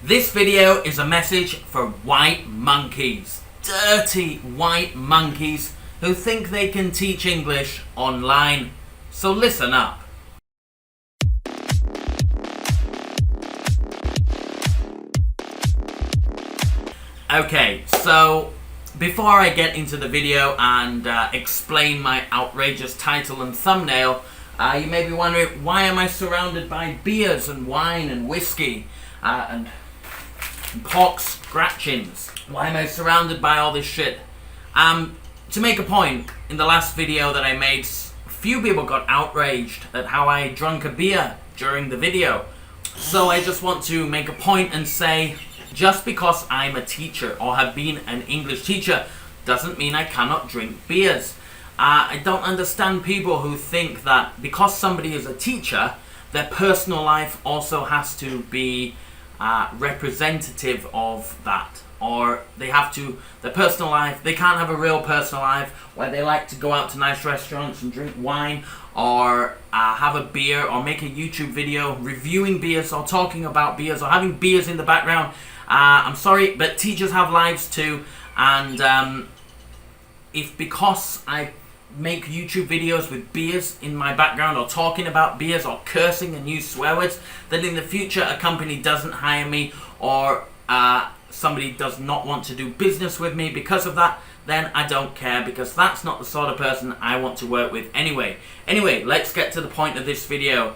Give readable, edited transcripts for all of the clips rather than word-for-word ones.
This video is a message for white monkeys, dirty white monkeys who think they can teach English online. So listen up. Okay, so before I get into the video and explain my outrageous title and thumbnail, you may be wondering, why am I surrounded by beers and wine and whiskey and pork scratchings? Why am I surrounded by all this shit? To make a point, in the last video that I made, a few people got outraged at how I drank a beer during the video. So I just want to make a point and say, just because I'm a teacher or have been an English teacher doesn't mean I cannot drink beers. I don't understand people who think that because somebody is a teacher, their personal life also has to be representative of that, or they have to, their personal life, they can't have a real personal life where they like to go out to nice restaurants and drink wine, or have a beer, or make a YouTube video reviewing beers or talking about beers or having beers in the background. I'm sorry, but teachers have lives too, and if because I make YouTube videos with beers in my background or talking about beers or cursing and use swear words, that in the future a company doesn't hire me or somebody does not want to do business with me because of that, then I don't care, because that's not the sort of person I want to work with anyway. Anyway, let's get to the point of this video.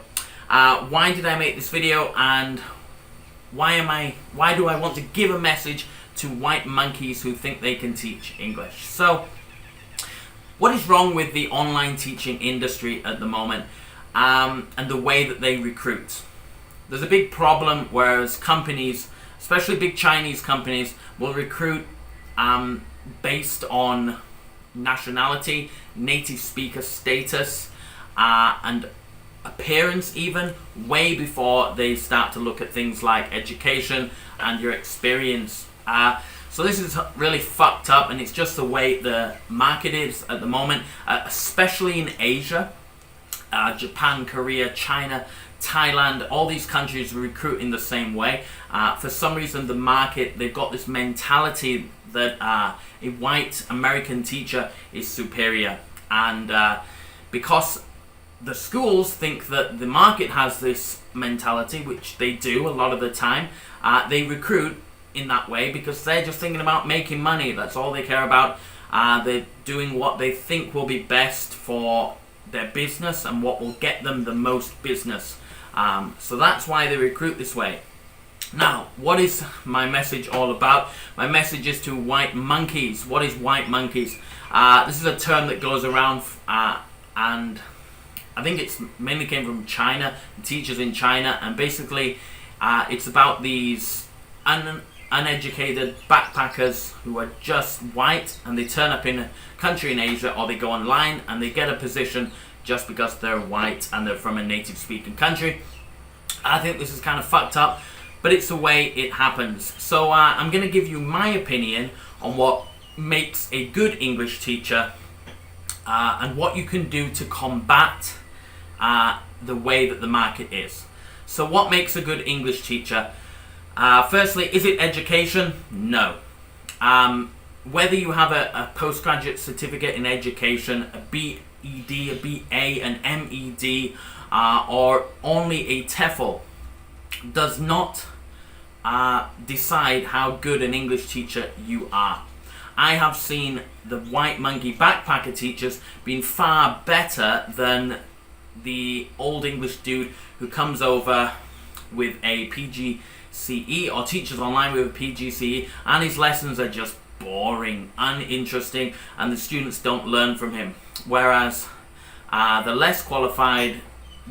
Why did I make this video, and why do I want to give a message to white monkeys who think they can teach English? So, what is wrong with the online teaching industry at the moment, and the way that they recruit? There's a big problem, whereas companies, especially big Chinese companies, will recruit based on nationality, native speaker status, and appearance even, way before they start to look at things like education and your experience. So this is really fucked up, and it's just the way the market is at the moment, especially in Asia. Japan, Korea, China, Thailand, all these countries recruit in the same way. For some reason, the market, they've got this mentality that a white American teacher is superior. And because the schools think that the market has this mentality, which they do a lot of the time, they recruit in that way because they're just thinking about making money. That's all they care about. They're doing what they think will be best for their business and what will get them the most business. So that's why they recruit this way. Now, what is my message all about? My message is to white monkeys. What is white monkeys? This is a term that goes around, and I think it's mainly came from China, teachers in China, and basically it's about these uneducated backpackers who are just white, and they turn up in a country in Asia, or they go online and they get a position just because they're white and they're from a native speaking country. I think this is kind of fucked up, but it's the way it happens. So I'm going to give you my opinion on what makes a good English teacher, and what you can do to combat the way that the market is. So what makes a good English teacher? Firstly, is it education? No. Whether you have a postgraduate certificate in education, a BEd, a BA, an MEd, or only a TEFL, does not decide how good an English teacher you are. I have seen the white monkey backpacker teachers being far better than the old English dude who comes over with a PGCE or teaches online with a PGCE, and his lessons are just boring, uninteresting, and the students don't learn from him. Whereas the less qualified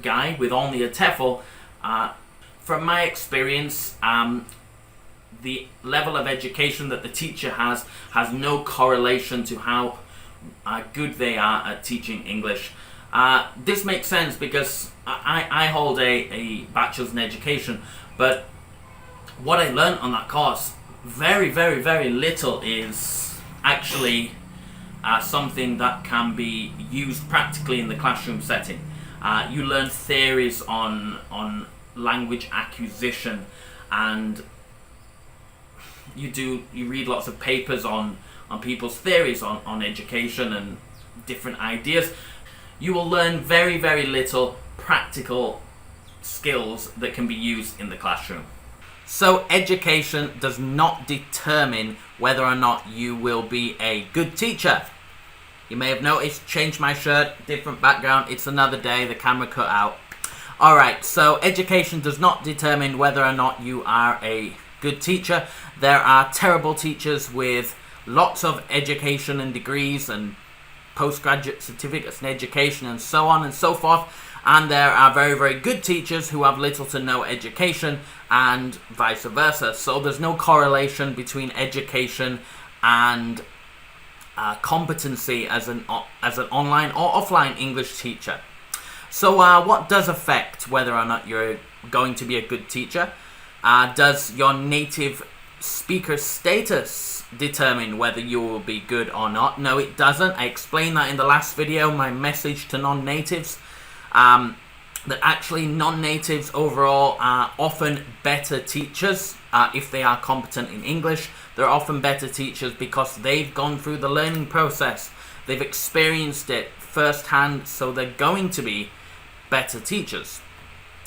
guy with only a TEFL, from my experience, the level of education that the teacher has no correlation to how good they are at teaching English. This makes sense because I hold a bachelor's in education, but what I learned on that course, very, very, very little is actually something that can be used practically in the classroom setting. You learn theories on language acquisition and you read lots of papers on people's theories on education and different ideas, you will learn very, very little practical skills that can be used in the classroom. So education does not determine whether or not you will be a good teacher. You may have noticed, changed my shirt, different background, it's another day, the camera cut out. Alright, so education does not determine whether or not you are a good teacher. There are terrible teachers with lots of education and degrees and postgraduate certificates in education and so on and so forth. And there are very, very good teachers who have little to no education and vice versa. So there's no correlation between education and competency as an online or offline English teacher. So what does affect whether or not you're going to be a good teacher? Does your native speaker status determine whether you will be good or not? No, it doesn't. I explained that in the last video, my message to non-natives. That actually non-natives overall are often better teachers if they are competent in English. They're often better teachers because they've gone through the learning process. They've experienced it firsthand, so they're going to be better teachers,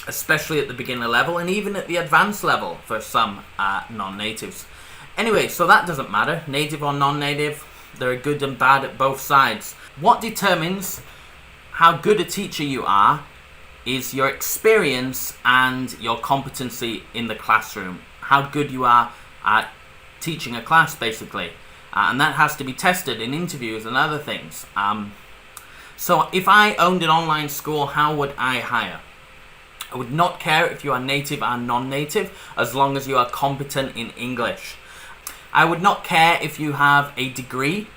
especially at the beginner level and even at the advanced level for some non-natives. Anyway, so that doesn't matter, native or non-native, they're good and bad at both sides. What determines how good a teacher you are is your experience and your competency in the classroom. How good you are at teaching a class, basically. And that has to be tested in interviews and other things. So if I owned an online school, how would I hire? I would not care if you are native or non-native, as long as you are competent in English. I would not care if you have a degree,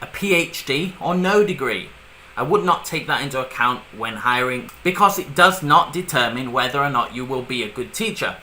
a PhD, or no degree. I would not take that into account when hiring, because it does not determine whether or not you will be a good teacher.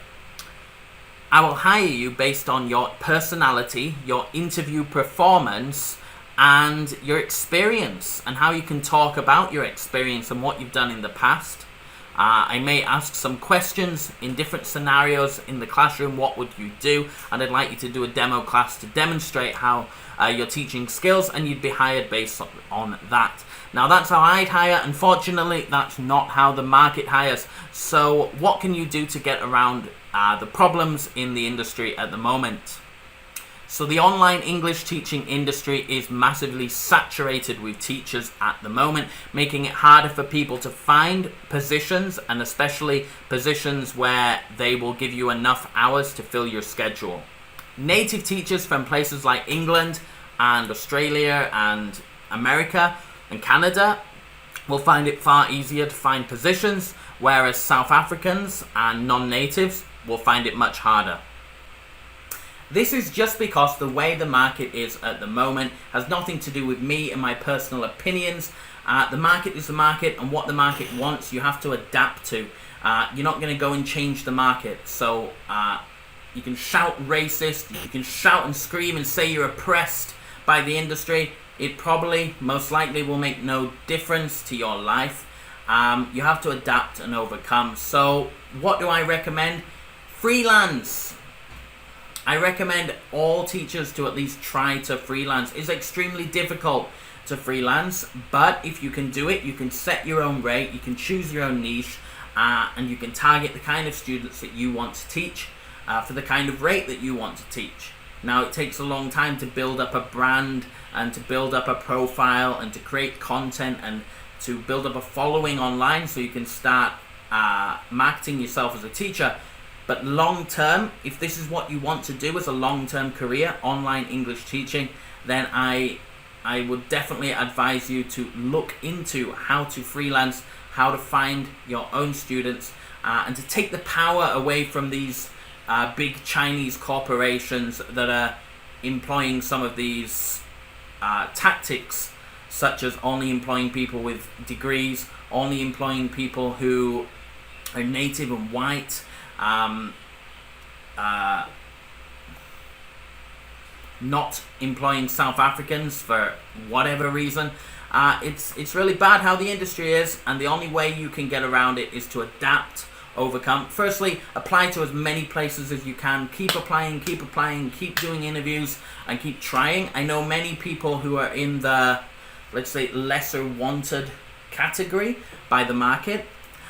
I will hire you based on your personality, your interview performance, and your experience, and how you can talk about your experience and what you've done in the past. I may ask some questions in different scenarios in the classroom. What would you do? And I'd like you to do a demo class to demonstrate how your teaching skills, and you'd be hired based on that. Now that's how I'd hire. Unfortunately, that's not how the market hires. So what can you do to get around the problems in the industry at the moment? So the online English teaching industry is massively saturated with teachers at the moment, making it harder for people to find positions, and especially positions where they will give you enough hours to fill your schedule. Native teachers from places like England and Australia and America and Canada will find it far easier to find positions, whereas South Africans and non-natives will find it much harder. This is just because the way the market is at the moment has nothing to do with me and my personal opinions. The market is the market, and what the market wants you have to adapt to. You're not going to go and change the market. So you can shout racist, you can shout and scream and say you're oppressed by the industry. It probably, most likely, will make no difference to your life. You have to adapt and overcome. So what do I recommend? Freelance. I recommend all teachers to at least try to freelance. It's extremely difficult to freelance, but if you can do it, you can set your own rate, you can choose your own niche, and you can target the kind of students that you want to teach for the kind of rate that you want to teach. Now, it takes a long time to build up a brand and to build up a profile and to create content and to build up a following online so you can start marketing yourself as a teacher. But long term, if this is what you want to do as a long-term career, online English teaching, then I would definitely advise you to look into how to freelance, how to find your own students, and to take the power away from these big Chinese corporations that are employing some of these tactics, such as only employing people with degrees, only employing people who are native and white, not employing South Africans for whatever reason. It's really bad how the industry is, and the only way you can get around it is to adapt, overcome. Firstly, apply to as many places as you can. Keep applying, keep doing interviews, and keep trying. I know many people who are in the, let's say, lesser wanted category by the market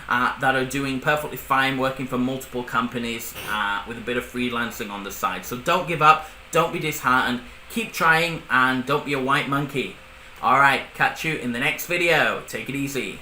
that are doing perfectly fine, working for multiple companies with a bit of freelancing on the side. So don't give up, don't be disheartened, keep trying, and don't be a white monkey. Alright, catch you in the next video. Take it easy.